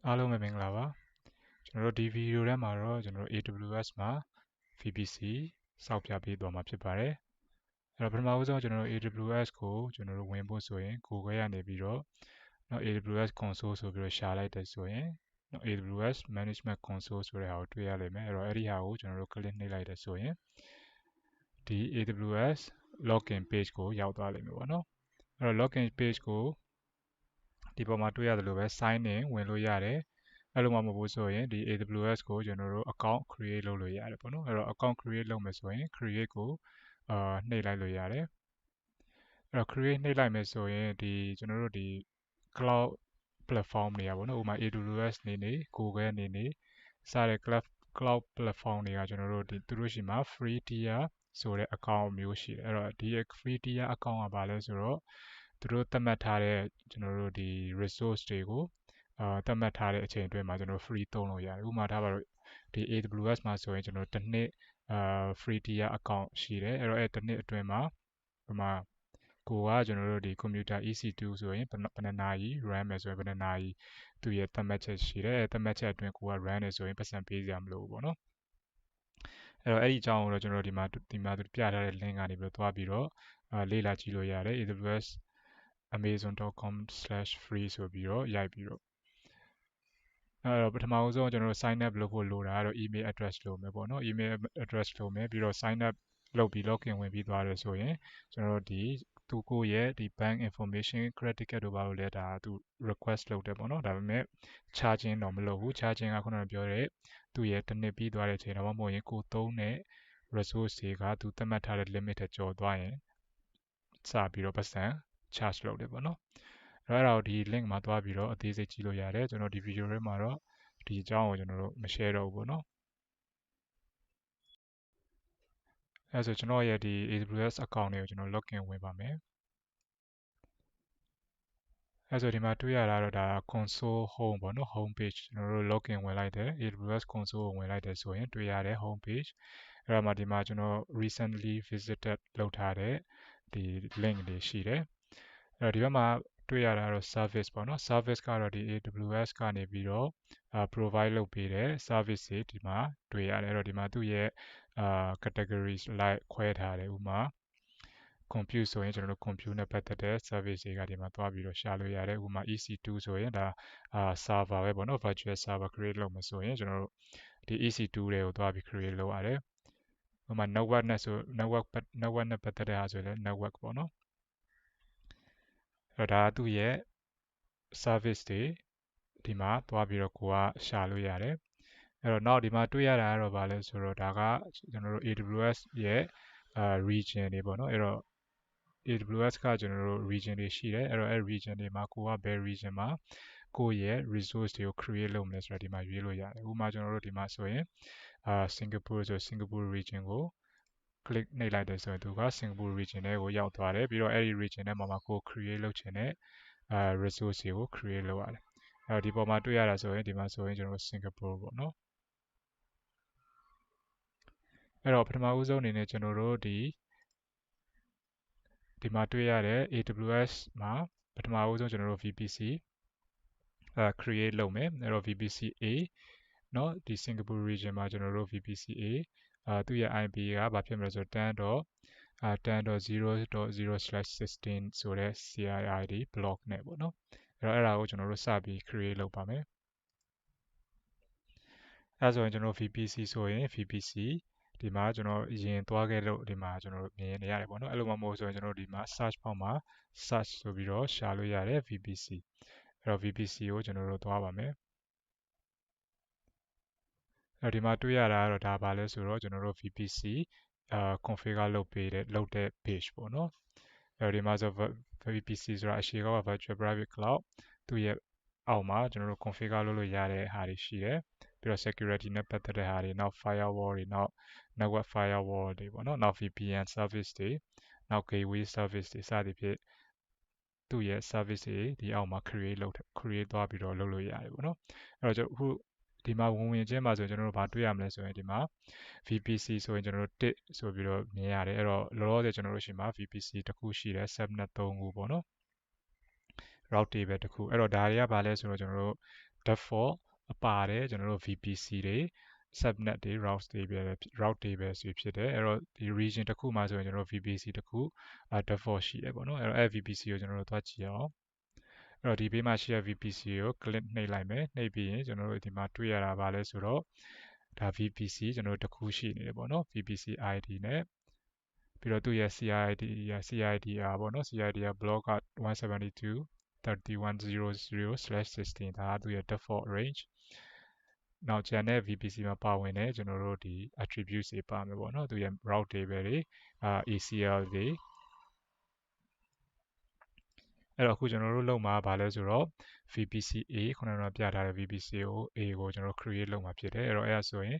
အားလုံးပဲမင်္ဂလာပါကျွန်တော်တို့ဒီဗီဒီယိုထဲမှာတော့ကျွန်တော်တို့ AWS မှာ VPC စောက်ပြပေးသွားမှာဖြစ်ပါတယ်အဲ့တော့ပထမဦးဆုံးကျွန်တော်တို့ AWS ကိုကျွန်တော်တို့ဝင်ဖို့ဆိုရင် Google ကနေပြီးတော့နော် AWS console ဆိုပြီးတော့ရှာလိုက်တယ်ဆိုရင်နော် AWS management console ဆိုတဲ့ဟာကိုတွေ့ရလိမ့်မယ်အဲ့တော့အဲ့ဒီဟာကိုကျွန်တော်တို့ click နှိပ်လိုက်တယ်ဆိုရင်ဒီ AWS login page ကိုရောက်သွားလိမ့်မယ်ပေါ့နော်အဲ့တော့ login page ကိုဒီပေါ်မှာတွေ့ရတယ်လို့ပဲ sign in ဝင်လို့ရတယ်အဲ့လိုမှမဟုတ်ဘူးဆိုရင်ဒီ AWS ကိုကျွန်တော်တို့ account create လုပ်လို့ရတယ်ပေါ့နော်အဲ့တော့ account create လုပ်မယ်ဆိုရင် create ကိုနှိပ်လိုက်လို့ရတယ်အဲ့တော့ create နှိပ်လိုက်မယ်ဆိုရင်ဒီကျွန်တော်တို့ဒီ cloud platform တွေကပေါ့နော်ဥပမာ AWS နေနေ Google နေနေစတဲ့ cloud platform တွေကကျွန်တော်တို့ဒီသူတို့ရှိမှာ free tier ဆိုတဲ့ account မျိုးရှိတယ်အဲ့တော့ဒီ free tier account ကဘာလဲဆိုတော့သူတို့သတ်မှတ်ထားတဲ့ကျွန်တော်တို့ဒီ resource တွေကိုသတ်မှတ်ထားတဲ့အချိန်အတွင်းမှာကျွန်တော် free သုံးလို့ရတယ်ဥပမာထားပါတော့ဒီ AWS မှာဆိုရင်ကျွန်တော်တစ်နှစ်free tier account ရှိတယ်အဲ့တော့အဲ့တစ်နှစ်အတွင်းမှာဟိုမှာကိုကကျွန်တော်တို့ဒီ computer EC2 ဆိုရင်ဘယ်နှစ်နာရီ run မယ်ဆိုရင်ဘယ်နှစ်နာရီသူ့ရဲ့သတ်မှတ်ချက်ရှိတယ်သတ်မှတ်ချက်အတွင်းကိုက run နေဆိုရင်ပတ်စံပေးစရာမလိုဘူးပေါ့နော်အဲ့တော့အဲ့ဒီအကြောင်းကိုတော့ကျွန်တော်ဒီမှာပြထားတဲ့ link ကနေပြီးတော့သွားပြီးတော့လေ့လာကြည့်လို့ရတယ် AWS amazon.com/free ဆိုပြီးတော့ရိုက်ပြီးတော့အဲ့တော့ပထမဦးဆုံးကျွန်တော်တို့ sign up လုပ်ဖို့လိုတာကတော့ email address လိုမယ်ပေါ့နော် email address လိုမယ်ပြီးတော့ sign up လုပ်ပြီး login ဝင်ပြီးသွားတယ်ဆိုရင်ကျွန်တော်တို့ဒီသူကိုရဲ့ဒီ bank information credit card တို့ဘာလို့လဲဒါသူ request လုပ်တယ်ပေါ့နော်ဒါပေမဲ့ charging တော့မလုပ်ဘူး charging ကခုနကပြောတဲ့သူ့ရဲ့တစ်နှစ်ပြီးသွားတဲ့အချိန်တော့မဟုတ်ရင်ကိုသုံးတဲ့ resource တွေကသူသတ်မှတ်ထားတဲ့ limit ထက်ကျော်သွားရင်စပြီးတော့ပတ်စံ charge လုပ်တယ်ပေါ့နော်အဲ့ဒါကိုဒီ link မှာသွားပြီးတော့အသေးစိတ်ကြည့်လို့ရတယ်ကျွန်တော်ဒီ video ထဲမှာတော့ဒီအကြောင်းကိုကျွန်တော်တို့မ share တော့ဘူးပေါ့နော်အဲဆိုကျွန်တော်ရဲ့ဒီ AWS account တွေကိုကျွန်တော် login ဝင်ပါမယ်အဲဆိုဒီမှာတွေ့ရတာတော့ဒါ console home ပေါ့နော် home page ကျွန်တော်တို့ login ဝင်လိုက်တယ် AWS console ကိုဝင်လိုက်တယ်ဆိုရင်တွေ့ရတဲ့ home page အဲ့တော့ဒီမှာကျွန်တော် recently visited လုပ်ထားတဲ့ဒီ link တွေရှိတယ်အဲ့တော့ဒီဘက်မှာတွေ့ရတာတော့ service ပေါ့နော် service ကတော့ဒီ AWS ကနေပြီးတော့provide လုပ်ပေးတဲ့ service တွေဒီမှာတွေ့ရတယ်အဲ့တော့ဒီမှာသူ့ရဲ့categories လိုက်ခွဲထားတယ်ဥပမာ compute ဆိုရင်ကျွန်တော်တို့ compute နဲ့ပတ်သက်တဲ့ service တွေကဒီမှာသွားပြီးတော့ရှာလို့ရတယ်ဥပမာ EC2 ဆိုရင်ဒါ server ပဲပေါ့နော် virtual server create လုပ်မှာဆိုရင်ကျွန်တော်တို့ဒီ EC2 တွေကိုသွားပြီး create လုပ်ရတယ်ဥပမာ network နဲ့ဆို network နဲ့ပတ်သက်တဲ့ဟာဆိုရင်လည်း network ပေါ့နော်အဲ့တော့ဒါကသူ့ရဲ့ service တွေဒီမှာသွားပြီးတော့ကိုကရှာလို့ရတယ်အဲ့တော့နောက်ဒီမှာတွေ့ရတာကတော့ဗာလဲဆိုတော့ဒါကကျွန်တော်တို့ AWS ရဲ့region တွေပေါ့နော်အဲ့တော့ AWS ကကျွန်တော်တို့ region တွေရှိတယ်အဲ့တော့အဲ့ region တွေမှာကိုကဘယ် region မှာကိုယ့်ရဲ့ resource တွေကို create လုပ်မလဲဆိုတာဒီမှာရွေးလို့ရတယ်ဥပမာကျွန်တော်တို့ဒီမှာဆိုရင်Singapore ဆို Singapore region ကို click နှိပ်လိုက်တယ်ဆိုရင်သူက Singapore region ထဲကိုရောက်သွားတယ်ပြီးတော့အဲ့ဒီ region ထဲမှာကို create လုပ်ချင်တဲ့resource တွေကို create လုပ်ရတယ်အဲ့တော့ဒီပေါ်မှာတွေ့ရတာဆိုရင်ဒီမှာဆိုရင်ကျွန်တော်တို့ Singapore ပေါ့နော်အဲ့တော့ပထမဦးဆုံးအနေနဲ့ကျွန်တော်တို့ဒီမှာတွေ့ရတဲ့ AWS မှာပထမဦးဆုံးကျွန်တော်တို့ VPC create လုပ်မယ်အဲ့တော့ VPC A เนาะဒီ Singapore region မှာကျွန်တော်တို့ VPC A သူ့ရဲ့ IP ကဘာဖြစ်မလဲဆိုတော့10.0.0/16 ဆိုတဲ့ CIID block နဲ့ပေါ့နော်အဲ့တော့အဲ့ဒါကိုကျွန်တော်တို့စပြီး create လုပ်ပါမယ်အဲ့ဆိုရင်ကျွန်တော် VPC ဆိုရင် VPC ဒီမှာကျွန်တော်အရင်သွားခဲ့လို့ဒီမှာကျွန်တော်မြင်နေရတယ်ပေါ့နော်အဲ့လိုမှမဟုတ်ဆိုရင်ကျွန်တော်ဒီမှာ search box မှာ search ဆိုပြီးတော့ရှာလို့ရတယ် VPC အဲ့တော့ VPC ကိုကျွန်တော်တို့သွားပါမယ်အဲ့ဒီမှာတွေ့ရတာကတော့ဒါပါလဲဆိုတော့ကျွန်တော်တို့ VPC configure လုပ်တဲ့ page ပေါ့နော်အဲ့ဒီမှာဆို VPC ဆိုတာအရှိက virtual private cloud သူ့ရဲ့အောက်မှာကျွန်တော်တို့ configure လုပ်လို့ရတဲ့ဟာတွေရှိတယ်ပြီးတော့ security နဲ့ပတ်သက်တဲ့ဟာတွေနောက် firewall တွေနောက် network firewall တွေပေါ့နော်နောက် VPN service တွေနောက် gateway service တွေစသည်ဖြင့်သူ့ရဲ့ service တွေဒီအောက်မှာ create သွားပြီးတော့လုပ်လို့ရတယ်ပေါ့နော်အဲ့တော့အခုဒီမှာဝင်ချင်းမှာဆိုရင်ကျွန်တော်တို့ဘာတွေ့ရမလဲဆိုရင်ဒီမှာ VPC ဆိုရင်ကျွန်တော်တို့1ဆိုပြီးတော့မြင်ရတယ်အဲ့တော့လောလောဆယ်ကျွန်တော်တို့ရှိမှာ VPC တစ်ခုရှိတယ် subnet 3ခုပေါ့နော် route table တစ်ခုအဲ့တော့ဒါတွေကဘာလဲဆိုတော့ကျွန်တော်တို့ default အပါတယ်ကျွန်တော်တို့ VPC တွေ subnet တွေ route table တွေဖြစ်တယ်အဲ့တော့ဒီ region တစ်ခုမှာဆိုရင်ကျွန်တော်တို့ VPC တစ်ခု default ရှိတယ်ပေါ့နော်အဲ့တော့အဲ့ VPC ကိုကျွန်တော်တို့သွားကြည့်အောင်အဲ့တော့ဒီဘေးမှာရှိတဲ့ VPC ကို click နှိပ်လိုက်မယ်နှိပ်ပြီးရင်ကျွန်တော်တို့ဒီမှာတွေ့ရတာဘာလဲဆိုတော့ဒါ VPC ကျွန်တော်တို့တစ်ခုရှိနေတယ်ပေါ့နော် VPC ID နဲ့ပြီးတော့သူ့ရဲ့ CIDR ပေါ့နော် CIDR block က 172.3100/16 ဒါကသူ့ရဲ့ default range နောက်ကျန်တဲ့ VPC မှာပါဝင်တဲ့ကျွန်တော်တို့ဒီ attributes တွေပါမယ်ပေါ့နော်သူရဲ့ route table တွေACL တွေအဲ့တော့အခုကျွန်တော်တို့လုပ်မှာဘာလဲဆိုတော့ VPC A ခုနကပြထားတဲ့ VPC ကို A ကိုကျွန်တော် create လုပ်မှာဖြစ်တယ်အဲ့တော့အဲ့ဒါဆိုရင်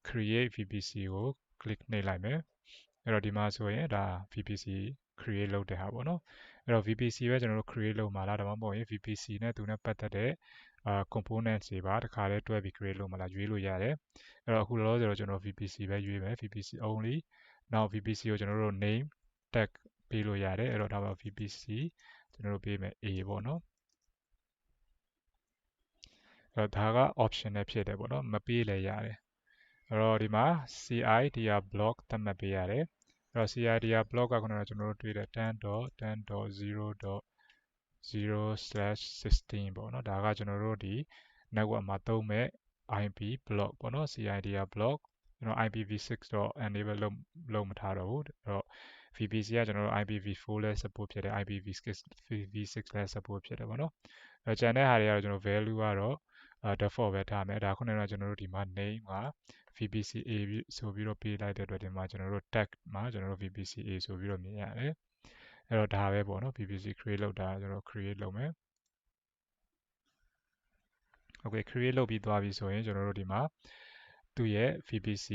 create VPC ကို click နှိပ်လိုက်မယ်အဲ့တော့ဒီမှာဆိုရင်ဒါ VPC create လုပ်တဲ့ဟာပေါ့နော်အဲ့တော့ VPC ပဲကျွန်တော်တို့ create လုပ်မှာလားဒါမှမဟုတ်ရင် VPC နဲ့သူနဲ့ပတ်သက်တဲ့components တွေပါတခါတည်းတွဲပြီး create လုပ်မှာလားရွေးလို့ရတယ်အဲ့တော့အခုလောလောဆယ်တော့ကျွန်တော် VPC ပဲရွေးမယ် VPC only နောက် VPC ကိုကျွန်တော်တို့ name tag ပေးလို့ရတယ်အဲ့တော့ဒါပါ VPC ကျွန်တော်တို့ပေးမယ် A ပေါ့နော်အဲ့တော့ဒါက optional ဖြစ်တယ်ပေါ့နော်မပေးလည်းရတယ်အဲ့တော့ဒီမှာ CIDR block သတ်မှတ်ပေးရတယ်အဲ့တော့ CIDR block ကခုနကကျွန်တော်တို့တွေ့တဲ့ 10.10.0.0/16 ပေါ့နော်ဒါကကျွန်တော်တို့ဒီ network မှာသုံးမဲ့ IP block ပေါ့နော် CIDR block ကျွန်တော် IPv6 တော့ enable လုပ်မထားတော့ဘူးအဲ့တော့ VPC ကကျွန်တော်တို့ IPv4 လဲ support ဖြစ်တယ် IPv6 လဲ support ဖြစ်တယ်ပေါ့နော်အဲ့ကျန်တဲ့ဟာတွေကတော့ကျွန်တော် value ကတော့ default ပဲထားမယ်ဒါခုနကကျွန်တော်တို့ဒီမှာ name က VPCA ဆိုပြီးတော့ပေးလိုက်တဲ့အတွက်ဒီမှာကျွန်တော်တို့ tag မှာကျွန်တော်တို့ VPCA ဆိုပြီးတော့မြင်ရတယ်အဲ့တော့ဒါပဲပေါ့နော် VPC create လုပ်တာကျွန်တော် create လုပ်မယ် Okay create လုပ်ပြီးသွားပြီဆိုရင်ကျွန်တော်တို့ဒီမှာသူ့ရဲ့ VPC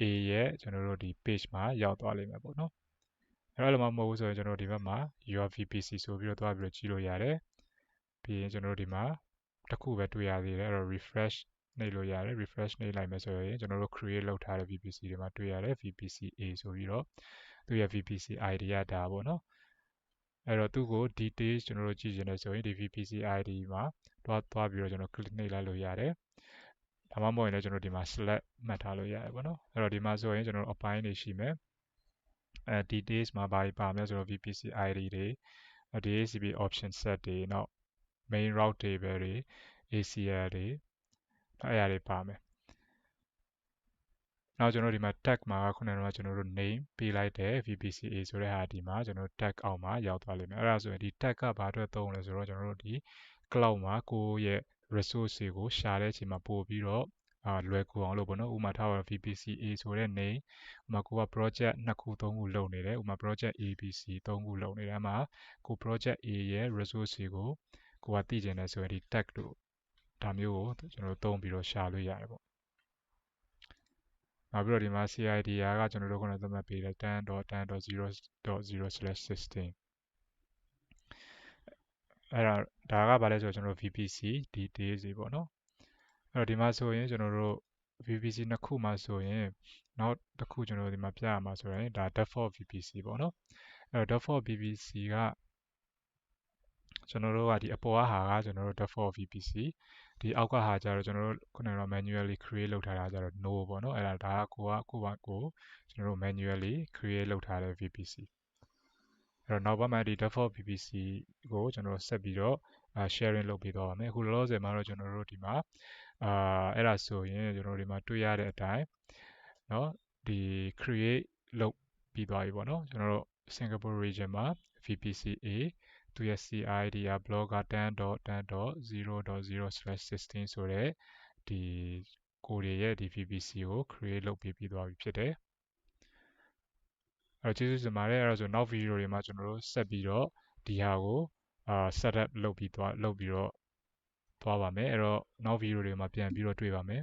A ရဲ့ကျွန်တော်တို့ဒီ page မှာရောက်သွားလိမ့်မယ်ပေါ့နော်အဲ့လိုမှမဟုတ်ဘူးဆိုရင်ကျွန်တော်ဒီဘက်မှာ your VPC ဆိုပြီးတော့သွားပြီးတော့ကြည့်လို့ရတယ်ပြီးရင်ကျွန်တော်တို့ဒီမှာတစ်ခုပဲတွေ့ရသေးတယ်အဲ့တော့ refresh နှိပ်လို့ရတယ် refresh နှိပ်လိုက်မယ်ဆိုရင်ကျွန်တော်တို့ create လုပ်ထားတဲ့ VPC တွေမှာတွေ့ရတယ် VPC A ဆိုပြီးတော့သူ့ရဲ့ VPC ID ကဒါပေါ့နော်အဲ့တော့သူ့ကို details ကျွန်တော်တို့ကြည့်ချင်တယ်ဆိုရင်ဒီ VPC ID မှာသွားပြီးတော့ကျွန်တော် click နှိပ်လိုက်လို့ရတယ်ဒါမှမဟုတ်ရင်လည်းကျွန်တော်ဒီမှာ select မှတ်ထားလို့ရတယ်ပေါ့နော်အဲ့တော့ဒီမှာဆိုရင်ကျွန်တော်အပိုင်းတွေရှိမယ်details မှာဘာတွေပါမလဲဆိုတော့ VPC ID တွေ DHCP option set တွေနောက် main route table တွေ ACL တွေအဲ့အရာတွေပါမယ်နောက်ကျွန်တော်ဒီမှာ tag မှာခုနကကျွန်တော်တို့ name ပေးလိုက်တဲ့ VPCA ဆိုတဲ့ဟာဒီမှာကျွန်တော် tag အောက်မှာရောက်သွားလိမ့်မယ်အဲ့ဒါဆိုရင်ဒီ tag ကဘာအတွက်သုံးလဲဆိုတော့ကျွန်တော်တို့ဒီ cloud မှာကိုယ့်ရဲ့ resource တွေကိုရှာတဲ့အချိန်မှာပို့ပြီးတော့လွယ်ကူအောင်လို့ပေါ့နော်ဥပမာထားပါ VPCA ဆိုတဲ့ name ဥပမာကိုက project 2ခု3ခုလုပ်နေတယ်ဥပမာ project ABC 3ခုလုပ်နေတယ်အမှကို project A ရဲ့ resource တွေကိုကိုကသိကျင်တယ်ဆိုရင်ဒီ tag လို့ဒါမျိုးကိုကျွန်တော်တို့သုံးပြီးတော့ရှာလို့ရတယ်ပေါ့နောက်ပြီးတော့ဒီမှာ CIDR ကကျွန်တော်တို့ခုနသတ်မှတ်ပေးတယ်10.10.0.0/16အဲ့ဒါကဘာလဲဆိုတော့ကျွန်တော် VPC details တွေပေါ့နော်အဲ့တော့ဒီမှာဆိုရင်ကျွန်တော်တို့ VPC နှစ်ခုမှာဆိုရင်နောက်တစ်ခုကျွန်တော်ဒီမှာပြရမှာဆိုရင်ဒါ default VPC ပေါ့နော်အဲ့တော့ default VPC ကကျွန်တော်တို့ကဒီအပေါ်ကဟာကကျွန်တော်တို့ default VPC ဒီအောက်ကဟာကျတော့ကျွန်တော်တို့ခုနက manually create လုပ်ထားတာကျတော့ no ပေါ့နော်အဲ့ဒါကိုကျွန်တော်တို့ manually create လုပ်ထားတဲ့ VPC အဲ့တော့နောက်ပိုင်းမှာဒီ default VPC ကိုကျွန်တော်ဆက်ပြီးတော့ sharing လုပ်ပေးသွားပါမယ်အခုလောလောဆယ်မှာတော့ကျွန်တော်တို့ဒီမှာအဲ့ဒါဆိုရင်ကျွန်တော်တို့ဒီမှာတွေ့ရတဲ့အတိုင်းเนาะဒီ create လုပ်ပြီးသွားပြီပေါ့နော်ကျွန်တော်တို့ Singapore region မှာ VPCA သူရဲ့ CIDR block က 10.10.0.0/16 ဆိုတဲ့ဒီကိုတွေရဲ့ဒီ VPC ကို create လုပ်ပြီးသွားပြီဖြစ်တယ်အဲ့တော့ကျေးဇူးတင်ပါတယ်အဲ့ဒါဆိုနောက်ဗီဒီယိုတွေမှာကျွန်တော်တို့ဆက်ပြီးတော့ဒီဟာကိုset up လုပ်ပြီးတော့သွားပါမယ်အဲ့တော့နောက်ဗီဒီယိုတွေမှာပြန်ပြီးတော့တွေ့ပါမယ်